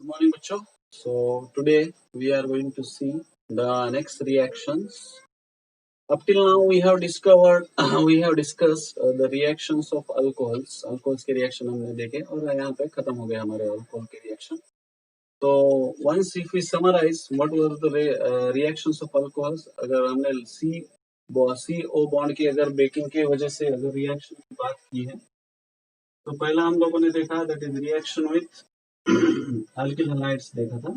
morning, Bacho. So today we are going to see the next reactions. Up till now, we have discovered, we have discussed the reactions of alcohols. Alcohols के reaction हमने देखे और यहाँ पे खत्म हो गया हमारे alcohol के reaction. तो once if we summarize what were the reactions of alcohols, अगर हमने CO बॉन्ड की अगर ब्रेकिंग की वजह से अगर रिएक्शन की बात की है तो पहला हम लोगों ने देखा that is reaction with alkyl halides देखा था,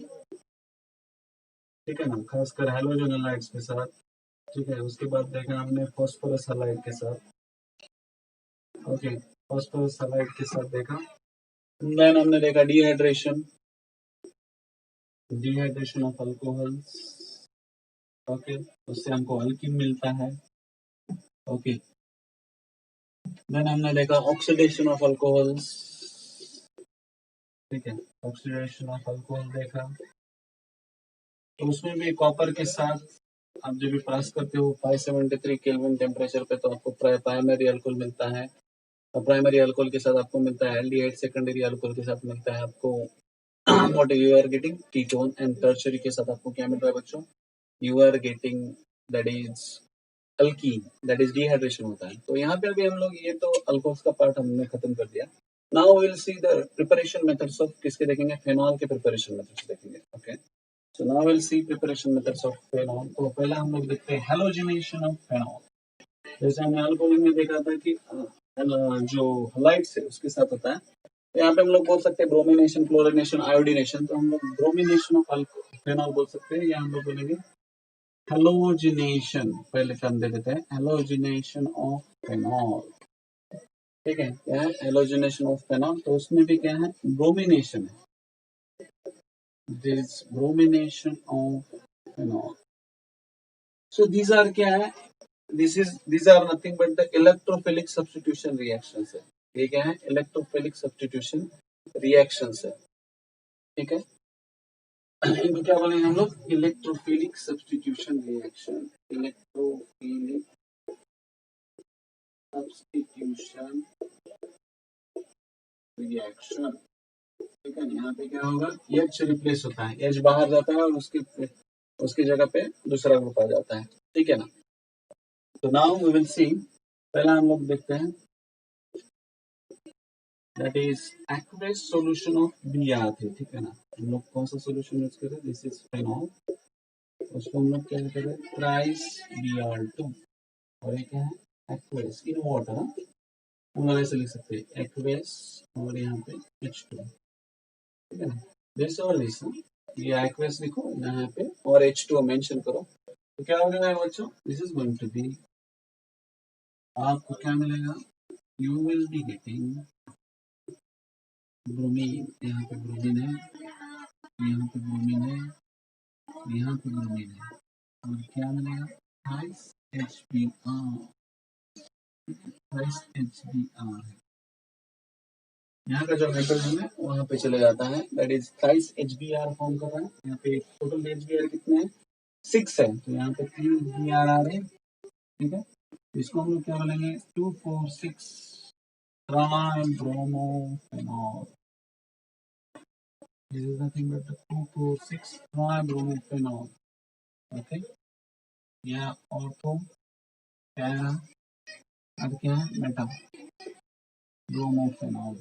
ठीक है ना, खासकर हैलोजन हैलाइड्स के साथ। ठीक है, उसके बाद देखा हमने फॉस्फोरस हैलाइड के साथ। ओके, फॉस्फोरस हैलाइड के साथ देखा। देन हमने देखा डिहाइड्रेशन ऑफ अल्कोहल्स। ओके, उससे हमको अल्कीन मिलता है। ओके, देन हमने देखा ऑक्सीडेशन ऑफ अल्कोहल्स। ठीक है, ऑक्सीडेशन ऑफ अल्कोहल देखा, तो उसमें भी कॉपर के साथ आप जब भी पास करते हो 573 केल्विन टेम्परेचर पे तो आपको प्राइमरी अल्कोहल मिलता है, और प्राइमरी अल्कोहल के साथ आपको मिलता है एल्डिहाइड, सेकेंडरी अल्कोहल के साथ मिलता है आपको what you are getting ketone, and tertiary के साथ आपको क्या मिल रहा है बच्चों, you are getting that is alkene, that is dehydration होता है। तो यहाँ पे अभी हम लोग ये तो अल्कोहल्स का पार्ट हमने खत्म कर दिया। Now will see the preparation methods of किसके देखेंगे, फेनॉल के प्रिपरेशन मेथड्स देखेंगे। Okay, so now we'll see preparation methods of phenol। तो पहला हम लोग देखते हैं हेलोजिनेशन ऑफ फेनॉल। जैसे हमने अल्कोहल में देखा था कि जो हलाइड्स है उसके साथ होता है, तो यहाँ पे हम लोग बोल सकते हैं ब्रोमिनेशन, क्लोरिनेशन, आयोडीनेशन। तो हम लोग ब्रोमिनेशन ऑफ फेनॉल बोल सकते हैं, या हम लोग बोलेंगे हेलोजिनेशन। पहले टर्म दे देते हैं हेलोजिनेशन ऑफ फेनॉल। ठीक है, क्या है हेलोजिनेशन ऑफ फेनॉल, तो उसमें भी क्या है ब्रोमिनेशन है, there is bromination of phenol। So these are क्या है, these are nothing but the electrophilic substitution reactions है। ये क्या है, electrophilic substitution reactions है। ठीक है, इनको क्या बोलेंगे हम लोग, electrophilic substitution reaction, electrophilic substitution reaction। ठीक है, यहाँ पे क्या होगा, H रिप्लेस होता है, H बाहर जाता है और उसकी जगह पे दूसरा ग्रुप आ जाता है। ठीक है ना, तो नाउ वी विल सी, पहला हम लोग देखते हैं that is aqueous solution of Br थे। ठीक है ना, हम लोग कौन सा सॉल्यूशन यूज करें, दिस इज फेनॉल, उसको हम लोग क्या करें, थ्राइस Br2, और ये क्या है एक्वेस इन वाटर। हम लोग ऐसे लिख सकते हैं एक्वेस और यहाँ पे H2। ठीक है ना, दिस और दिस, ये एक्वेस लिखो यहाँ पे और H2 मेंशन करो, तो क्या हो गया बच्चों, this is going to be, आपको क्या मिलेगा, you will be getting bromine. यहाँ पे ब्रोमीन है, यहाँ पे ब्रोमीन है, यहाँ पे ब्रोमीन है, और क्या मिलेगा, थ्राइस HBr, थ्राइस HBr है। यहाँ का जो हाइड्रोजन है वहां पे चले जाता है, that is thrice HBr form कर रहा है। यहाँ पे टोटल HBr कितने हैं, 6 है, तो यहाँ पे 3 Br आ रहे हैं। ठीक है, इसको हम लोग क्या बोलेंगे, 2,4,6 ट्राइब्रोमोफेनॉल। This is nothing but the 2,4,6 tribromophenols। Okay, यह ऑर्थो पैरा, अब क्या है मेटा ब्रोमोफेनॉल।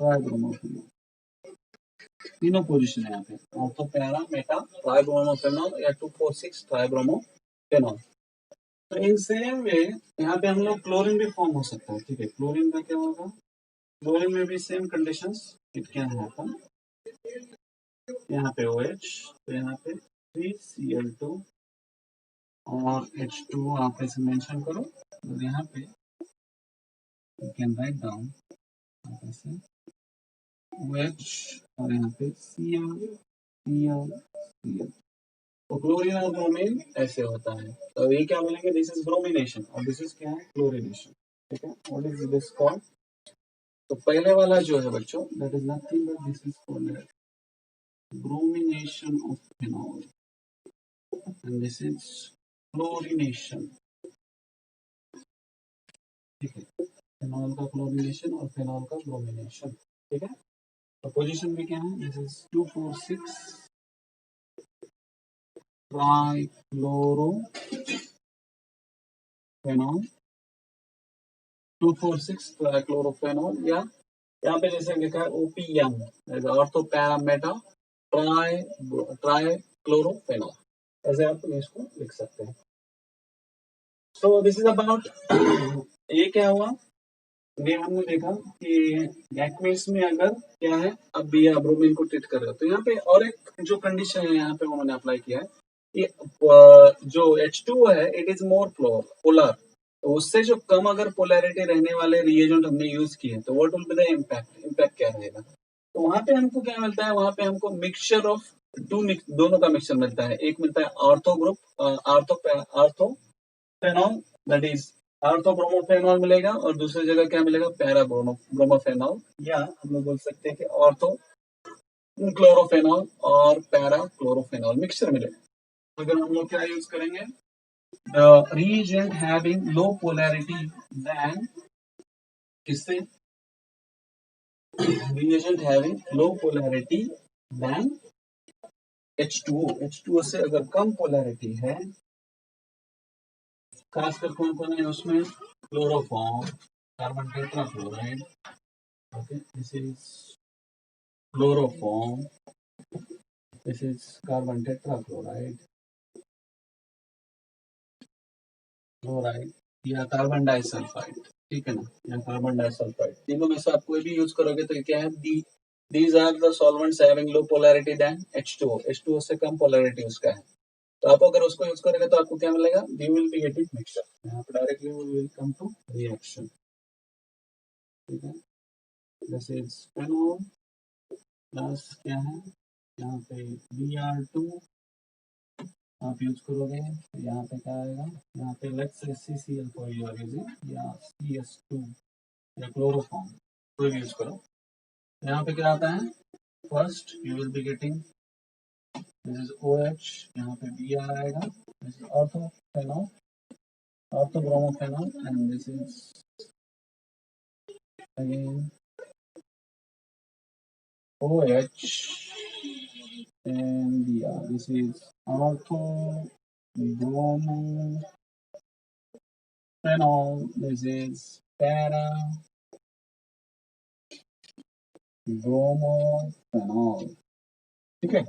ट्राइब्रोमोफेनॉल तीनों पोजीशन है यहाँ पे, ऑर्थो पैरा मेटा ट्राइब्रोमोफेनॉल या 2,4,6 ट्राइब्रोमोफेनॉल। तो इन सेम वे यहाँ पे हम लोग क्लोरीन भी फॉर्म हो सकता है। ठीक है, क्लोरीन का क्या होगा, क्लोरीन में भी same conditions, it can happen, यहाँ पे OH, तो यहाँ पे 3Cl2 और H2 आप ऐसे मेंशन करो, और यहाँ पे यू कैन राइट डाउन ऐसे OH और यहाँ पे Cl, तो क्लोरीन और ब्रोमीन ऐसे होता है। तो ये क्या बोलेंगे, दिस इज ब्रोमिनेशन और दिस इज क्या है, क्लोरिनेशन। ठीक है, व्हाट इज दिस कॉल्ड, तो पहले वाला जो है बच्चों, that is nothing but this is called bromination of phenol and this is chlorination. ठीक है, फिनॉल का क्लोरीनेशन और फिनॉल का ब्रोमिनेशन, ठीक है। तो पोजीशन भी क्या है, दिस इज 246 ट्राइक्लोरोफेनॉल, 246 ट्राइक्लोरोफेनॉल, या यहाँ पे जैसे लिखा है ओपीएम, ऑर्थो पैरामेटा ट्राइक्लोरोफेनॉल, ऐसे आप इसको लिख सकते हैं। सो दिस इज अबाउट ये क्या हुआ, ये हमने देखा कि एक्वेस में अगर क्या है, अब भी ब्रोमीन को ट्रीट कर रहे हो, तो यहाँ पे और एक जो कंडीशन है यहाँ पे उन्होंने अप्लाई किया है कि जो H2 है इट इज मोर पोलर, तो उससे जो कम अगर पोलैरिटी रहने वाले रिएजेंट हमने यूज किए तो what will be the impact क्या रहेगा, तो वहां पे हमको क्या मिलता है, वहां पे हमको मिक्सचर ऑफ दोनों का मिक्सचर मिलता है। एक मिलता है ortho group ortho phenol, that is orthobromophenol मिलेगा, और दूसरी जगह क्या मिलेगा, पैरा ब्रोमोफेनॉल, या हम लोग बोल सकते हैं कि ऑर्थो क्लोरोफेनॉल और पैरा क्लोरोफेनॉल मिक्सचर मिलेगा। अगर हम लोग क्या यूज करेंगे, reagent having low polarity than, किससे, reagent having low polarity than H2O, H2O से अगर कम पोलैरिटी है, खासकर कौन कौन है उसमें, chloroform, carbon tetrachloride, okay, this is chloroform, this is carbon tetrachloride, chloride, या कार्बन डाइसल्फाइड, ठीक है ना, या कार्बन डाइसल्फाइड, तीनों में से आप कोई भी यूज करोगे तो क्या है, these are the solvents having low polarity than H2O, H2O से कम पोलैरिटी उसका है, तो आप अगर उसको यूज करेंगे तो आपको क्या मिलेगा, we will be getting mixture, यहाँ पे directly we will come to reaction, ठीक है। दिस इज फेनॉल प्लस क्या है, यहाँ पे Br2 आप यूज करोगे तो यहाँ पे क्या आएगा, यहाँ पे let's say CCl four you are using, या CS2, या क्लोरोफॉर्म, कोई भी यूज करो, यहाँ पे क्या आता है, first you will be getting this is OH, यहाँ पे Br आएगा, this is orthophenol, orthobromophenol, and this is again OH and Br, this is orthobromophenol, this is para bromophenol, ठीक है।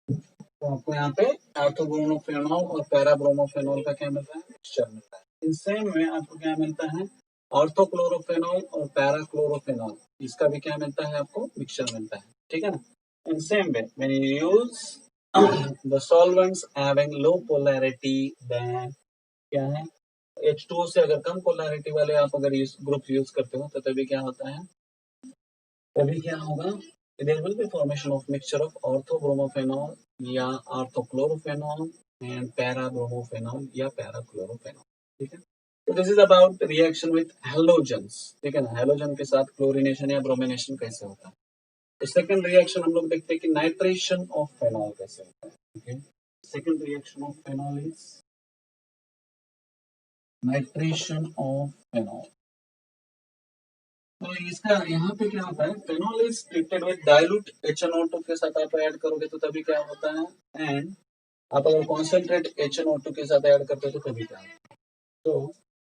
तो आपको यहाँ पे ऑर्थोब्रोमोफेनॉल और पैरा ब्रोमोफेनॉल का क्या मिलता है, मिक्सचर मिलता है। इन सेम में आपको क्या मिलता है, ऑर्थोक्लोरोफेनॉल और पैरा क्लोरोफेनॉल, इसका भी क्या मिलता है, आपको मिक्सचर मिलता है, ठीक है ना। In same way when you use the solvents having low polarity than, क्या है, H2O से अगर कम पोलैरिटी वाले आप अगर ग्रुप यूज करते हो तो तभी क्या होता है, तभी क्या होगा, there will be formation of mixture of orthobromophenol या ऑर्थोक्लोरोफेनॉल एंड पैराब्रोमोफेनॉल या पैराक्लोरोफेनॉल, ठीक है। तो this is about reaction with halogens, ठीक है ना, हेलोजन के साथ क्लोरीनेशन या ब्रोमिनेशन कैसे होता है। तो सेकंड रिएक्शन हम लोग देखते हैं कि नाइट्रेशन ऑफ फेनॉल कैसे होता है, ठीक है। Second reaction of phenol is nitration of phenol. तो इसका यहाँ पे क्या होता है, phenol is treated with dilute HNO2 के साथ आप ऐड करोगे तो तभी क्या होता है, एंड आप अगर कॉन्सेंट्रेट HNO2 के साथ ऐड करते हो तो तभी क्या होता है। तो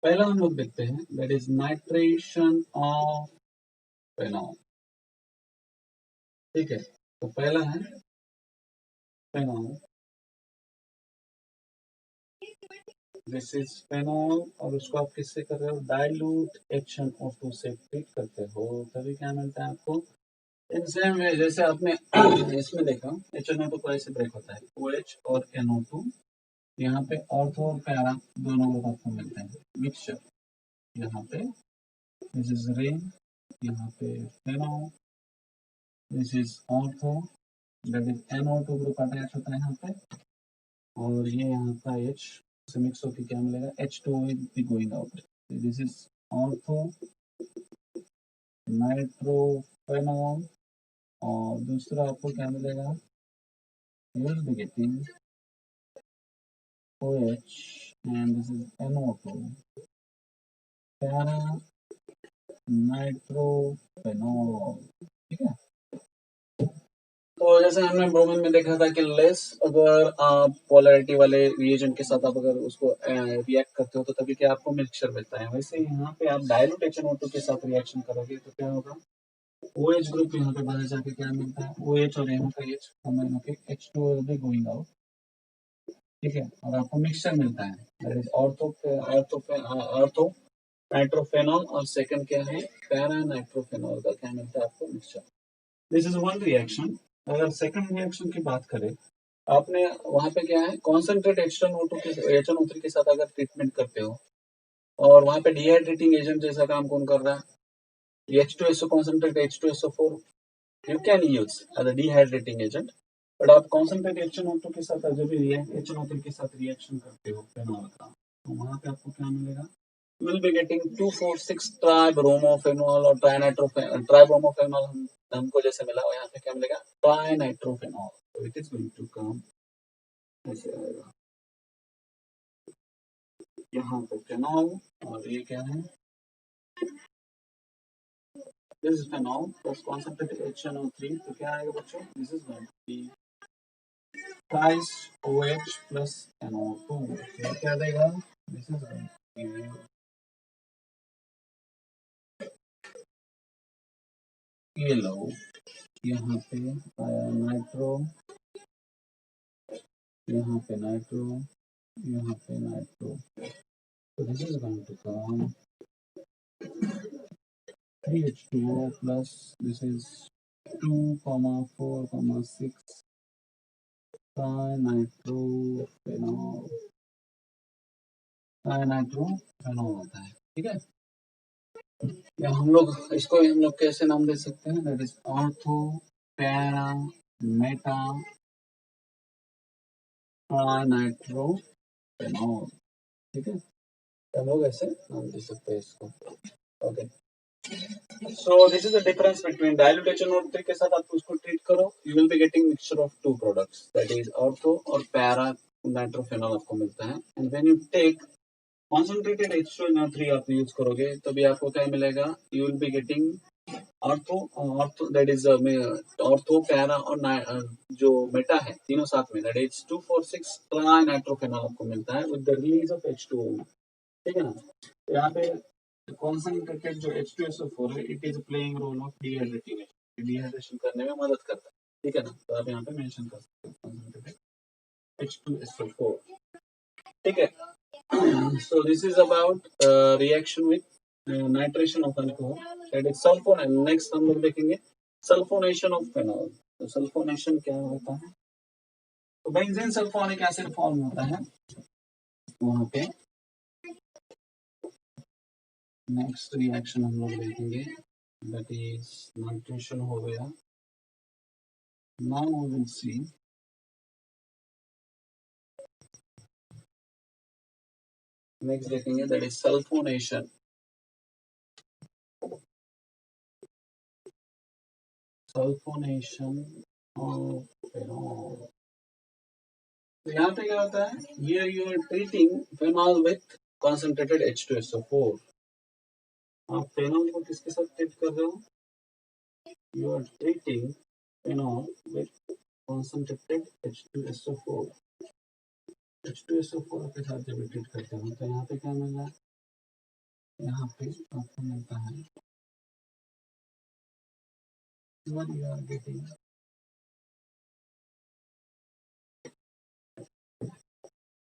पहला हम लोग देखते हैं, that is nitration of phenol, ठीक है। तो पहला है फेनॉल, दिस इज फेनॉल, और उसको आप किससे कर रहे हो, डाइल्यूट HNO2 से ट्रीट करते हो तभी क्या मिलता है आपको। इन सेम वे जैसे आपने इसमें देखा HNO2 को ऐसे ब्रेक होता है, OH और NO2, यहाँ पे ऑर्थो और पैरा दोनों लोग आपको मिलते हैं, मिक्सचर, यहाँ पे दिस इज रिंग, यहाँ पे phenol, this is ortho, that is NO2 group attach होता है यहाँ पे, और ये यहाँ का H से मिक्स होकर क्या मिलेगा, H2O will be going out, this is ortho nitrophenol, और दूसरा आपको क्या मिलेगा, you will be getting OH and this is NO2, para नाइट्रोफेनॉल। ठीक है, तो जैसे हमने ब्रोमीन में देखा था कि लेस अगर आप पोलैरिटी वाले रिएजेंट के साथ आप अगर उसको रिएक्ट करते हो तो तभी क्या आपको मिक्सचर मिलता है। वैसे यहाँ पे आप डाइल्यूट HNO2 के साथ रिएक्शन करोगे तो क्या होगा, OH ग्रुप यहाँ पे बाहर जाके क्या मिलता है, OH और यहाँ का H कॉमन होके H2O will be going out। ठीक है, और आपको मिक्सचर मिलता है, दैट इज ऑर्थो नाइट्रोफेनॉल, और सेकंड क्या है, पैरा नाइट्रोफेनॉल का क्या मिलता है आपको, mixture. This is one reaction. अगर सेकंड रिएक्शन की बात करें, आपने वहां पे क्या है, कॉन्सेंट्रेट HNO3 के साथ अगर ट्रीटमेंट करते हो और वहां पे डिहाइड्रेटिंग एजेंट जैसा काम कौन कर रहा है, H2SO concentrate H2SO4 you can use as a dehydrating agent, but आप कॉन्सेंट्रेट HNO2 के साथ जब भी HNO3 के साथ रिएक्शन करते हो फेनॉल का, तो वहां पे आपको क्या मिलेगा, you will be getting 2,4,6 ट्राइब्रोमोफेनॉल और ट्राइब्रोमोफेनॉल हमको जैसे मिला, और यहाँ पे क्या मिलेगा, ट्राइनाइट्रोफेनॉल। तो it is going to come ऐसे आएगा, यहाँ पे फेनॉल और ये क्या है, this is phenol plus concentrated HNO3, तो क्या आएगा बच्चों, this is going to be twice OH plus NO2, तो क्या देगा, this is going to be ये लो, यहाँ पे नाइट्रो, यहाँ पे नाइट्रो, यहाँ पे nitro, so this is going to come 3H2O plus this is 2,4,6 नाइट्रोफेनॉल होता है। ठीक है, या हम लोग इसको कैसे नाम दे सकते हैं, that is ortho para meta nitrophenol. ठीक है, हम लोग ऐसे नाम दे सकते हैं इसको। Okay, so this is the difference between dilute HNO3 के साथ आप उसको ट्रीट करो, you will be getting mixture of two products, that is ortho और पैरा नाइट्रोफेनॉल आपको मिलता है। And when you take concentrated H2NO3 आप यूज करोगे तो भी आपको क्या मिलेगा, you will be getting ortho that is ortho para और जो मेटा है तीनों साथ में, दैट इज 2,4,6 ट्राई नाइट्रोफेनॉल आपको मिलता है with the release of H2O। ठीक है ना, तो यहाँ पे कॉन्सेंट्रेटेड जो H2SO4 है, it is playing role of dehydrating, dehydration करने में मदद करता है। ठीक है ना, तो आप यहाँ पे मेंशन कर सकते हो कॉन्सेंट्रेटेड H2SO4। ठीक है, so this is about reaction with nitration of alcohol, that is sulfon, and next हम लोग देखेंगे सल्फोनेशन ऑफ फेनॉल। तो सल्फोनेशन क्या होता है, तो बेंजीन सल्फोनिक एसिड फॉर्म होता है वहां पे। नेक्स्ट रिएक्शन हम लोग देखेंगे, दैट इज नाइट्रेशन हो गया। Now we will see next देखेंगे, that is sulphonation. Sulphonation of phenol, तो यहाँ पे क्या होता है, here you are treating phenol with concentrated H2SO4। आप फेनॉल को किसके साथ ट्रीट कर रहे हो, you are treating phenol with concentrated H2SO4। H2SO4 के साथ जब ट्रीट करते हो तो यहाँ पे क्या मिल रहा है, यहाँ पे आपको मिलता है what you are getting,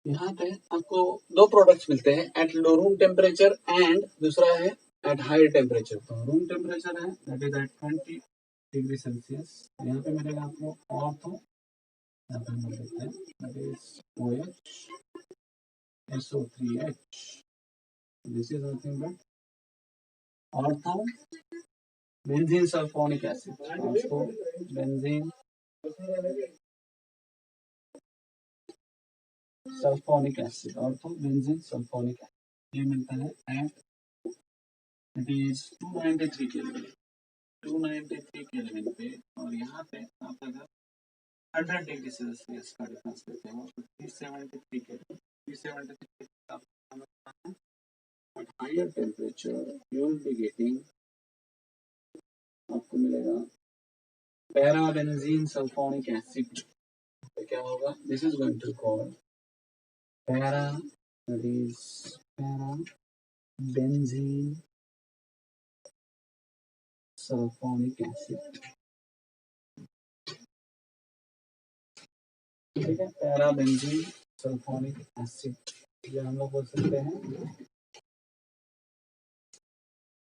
यहाँ पे आपको दो प्रोडक्ट्स मिलते हैं at low room temperature and दूसरा है एट हाई टेम्परेचर। तो रूम टेम्परेचर है that is at 20 degree Celsius, यहाँ पे मिलेगा आपको ऑर्थो, यहाँ पे हम लिखते हैं that is OH this is nothing but ortho benzene sulphonic acid, ortho benzene sulphonic acid, ortho benzene sulphonic acid, ये मिलता है at it is 293 kelvin, 293 kelvin पे, और यहाँ पे आप अगर 100 डिग्री सेल्सियस का डिफरेंस लेते हो तो 373 kelvin, 373 at higher temperature you will be getting, आपको मिलेगा पैराबेंजीन सल्फोनिक एसिड। तो क्या होगा, this is going to call para, that is parabenzene sulphonic acid. ठीक है, पैराबेंजीन सल्फोनिक एसिड, ये हम लोग बोल सकते हैं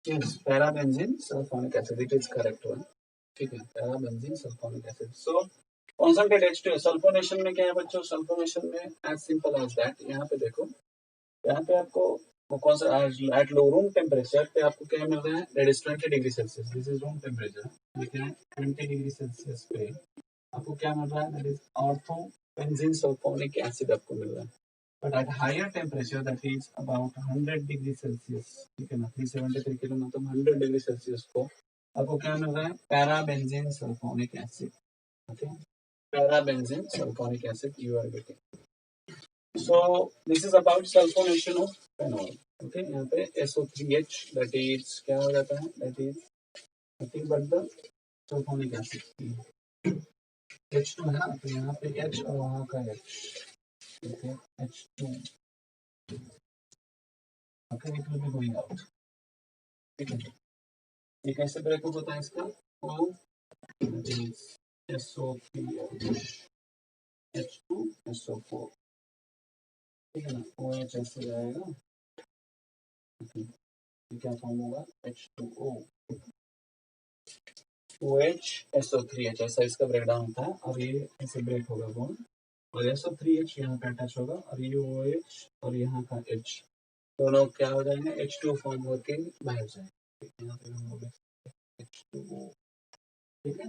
yes parabenzene sulphonic acid, it is correct one. ठीक है, parabenzene sulphonic acid. So concentrate H2O sulphonation में क्या है बच्चों, सल्फोनेशन में एज सिंपल एज दैट। यहाँ पे देखो, यहाँ पे आपको कौन सा एट लो रूम टेम्परेचर पे आपको क्या मिल रहा है, that is 20 degree Celsius, this is room temperature. ठीक है, 20 डिग्री सेल्सियस पे आपको क्या मिल रहा है, that is ortho benzene sulphonic acid आपको मिल रहा है। But at higher temperature that is about 100 degree Celsius, ठीक है ना, 373 किलो मतलब 100 डिग्री सेल्सियस को आपको क्या मिल रहा है, parabenzene sulphonic acid. Okay, parabenzene sulphonic acid you are getting. So this is about sulfonation of phenol. Okay, यहाँ पे SO3H that is क्या हो जाता है, that is nothing but the sulfonic acid। H2 है ना, तो यहाँ पे H और वहाँ का H, ठीक है, H2, okay, it will be going out। ठीक है, ये कैसे ब्रेकअप होता है इसका, O that is SO3H, H2 SO4, ठीक है ना, OH ऐसे जाएगा, ये क्या फॉर्म होगा, H2O, OH SO3H, ऐसा इसका ब्रेकडाउन होता है। और ये ऐसे ब्रेक होगा बॉन्ड, और SO3H यहाँ पे अटैच होगा, और ये OH और यहाँ का H दोनों क्या हो जाएंगे, H2 फॉर्म होके बाहर जाएंगे। यहाँ पे हम लोग H2O, ठीक है,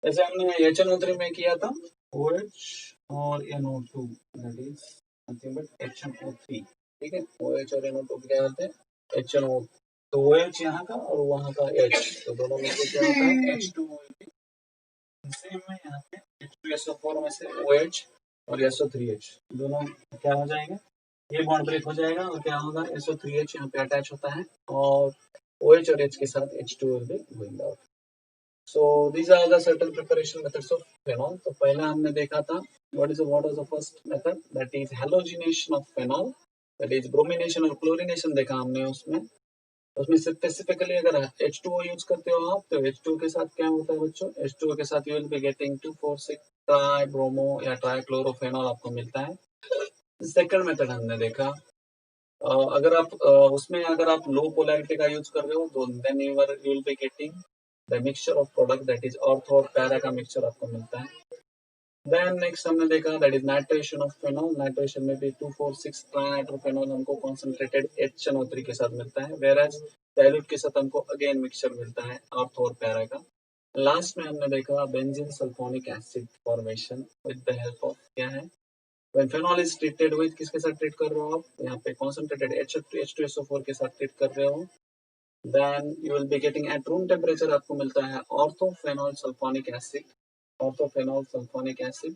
जैसे हमने HNO3 में किया था, OH और NO2 that is nothing but HNO3। ठीक है, OH और NO2 क्या होते हैं, HNO, तो OH यहाँ का और वहाँ का H, तो दोनों में से क्या होता है, H2O। सेम में यहाँ पे H2SO4 में से OH और SO3H दोनों क्या हो जाएंगे, ये बॉन्ड ब्रेक हो जाएगा, और क्या होगा, SO3H यहाँ पे अटैच होता है, और OH और H के साथ H2 will be going out। So these are the certain preparation methods of phenol। तो पहला हमने देखा था what is the first method, that is halogenation of phenol, that is bromination और chlorination देखा हमने उसमें स्पेसिफिकली अगर H2O यूज करते हो आप, तो H2O के साथ क्या होता है बच्चों, H2O के साथ you will be getting 2,4,6 try bromo या ट्राई क्लोरोफेनॉल आपको मिलता है। सेकंड मेथड हमने देखा, अगर आप उसमें अगर आप लो पोलैरिटी का यूज कर रहे हो, तो then you will be getting the mixture of product, that is ortho और पैरा का मिक्सचर आपको मिलता है। देन नेक्स्ट हमने देखा that is nitration of phenol, nitration में भी 2,4,6 ट्राइनाइट्रोफेनॉल हमको कॉन्सेंट्रेटेड HNO3 के साथ मिलता है, वेराज डाइल्यूट के साथ हमको अगेन मिक्सचर मिलता है ऑर्थो और पैरा का। लास्ट में हमने देखा benzene sulphonic acid formation with the help of क्या है, when phenol is treated with, किसके साथ ट्रीट कर रहे हो आप, यहाँ पे कॉन्सेंट्रेटेड H2SO4 के साथ ट्रीट कर रहे हो, then you will be getting at room temperature आपको मिलता है orthophenol sulphonic acid, orthophenol sulphonic acid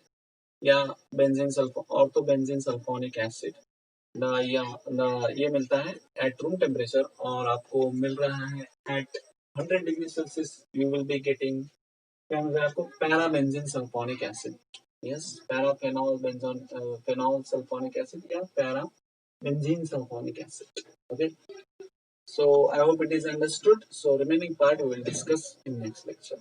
या benzene sulpho ortho benzene sulphonic acid ये मिलता है एट रूम टेम्परेचर, और आपको मिल रहा है at 100 degree Celsius you will be getting क्या मिल रहा है आपको, parabenzene sulphonic acid. Yes, paraphenol benzone phenol sulphonic acid या parabenzene sulphonic acid. Okay, so I hope it is understood, so remaining part we will discuss in next lecture।